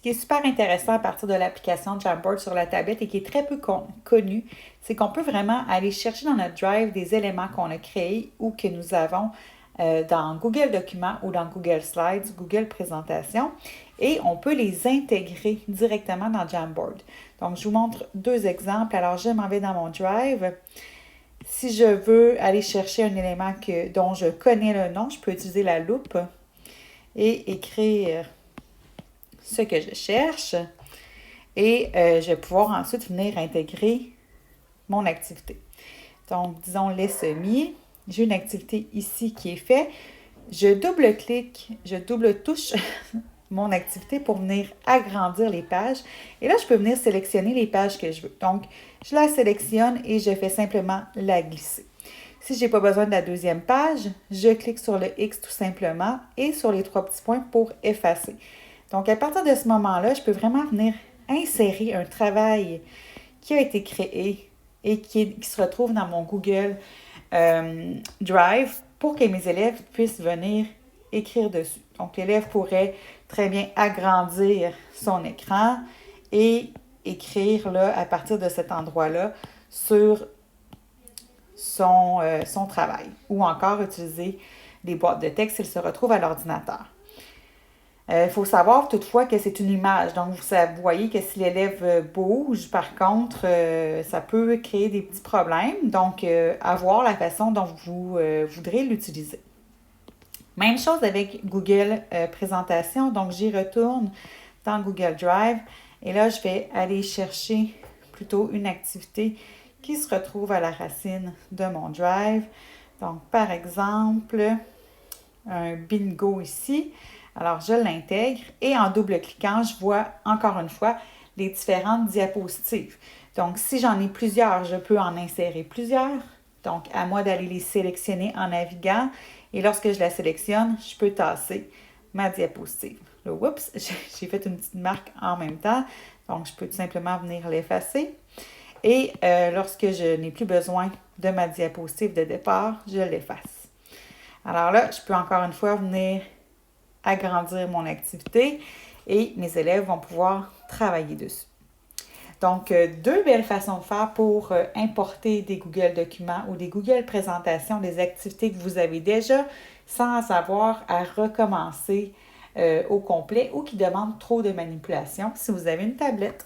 qui est super intéressant à partir de l'application Jamboard sur la tablette et qui est très peu connu, c'est qu'on peut vraiment aller chercher dans notre Drive des éléments qu'on a créés ou que nous avons dans Google Documents ou dans Google Slides, Google Présentation, et on peut les intégrer directement dans Jamboard. Donc, je vous montre deux exemples. Alors, je m'en vais dans mon Drive. Si je veux aller chercher un élément dont je connais le nom, je peux utiliser la loupe et écrire ce que je cherche. Et je vais pouvoir ensuite venir intégrer mon activité. Donc, disons les semis. J'ai une activité ici qui est faite. Je double-clique, je double-touche mon activité pour venir agrandir les pages. Et là, je peux venir sélectionner les pages que je veux. Donc, je la sélectionne et je fais simplement la glisser. Si je n'ai pas besoin de la deuxième page, je clique sur le X tout simplement et sur les trois petits points pour effacer. Donc, à partir de ce moment-là, je peux vraiment venir insérer un travail qui a été créé et qui se retrouve dans mon Google Drive pour que mes élèves puissent venir écrire dessus. Donc, l'élève pourrait très bien agrandir son écran et écrire là, à partir de cet endroit-là sur son travail ou encore utiliser des boîtes de texte s'il se retrouve à l'ordinateur. Il faut savoir toutefois que c'est une image. Donc, vous voyez que si l'élève bouge, par contre, ça peut créer des petits problèmes. Donc, à voir la façon dont vous voudrez l'utiliser. Même chose avec Google Présentation. Donc, j'y retourne dans Google Drive. Et là, je vais aller chercher plutôt une activité qui se retrouve à la racine de mon Drive. Donc, par exemple, un bingo ici. Alors, je l'intègre et en double-cliquant, je vois encore une fois les différentes diapositives. Donc, si j'en ai plusieurs, je peux en insérer plusieurs. Donc, à moi d'aller les sélectionner en naviguant. Et lorsque je la sélectionne, je peux tasser ma diapositive. Là, oups, j'ai fait une petite marque en même temps. Donc, je peux tout simplement venir l'effacer. Et lorsque je n'ai plus besoin de ma diapositive de départ, je l'efface. Alors là, je peux encore une fois venir agrandir mon activité et mes élèves vont pouvoir travailler dessus. Donc, deux belles façons de faire pour importer des Google Documents ou des Google Présentations, des activités que vous avez déjà sans avoir à recommencer au complet ou qui demandent trop de manipulation si vous avez une tablette.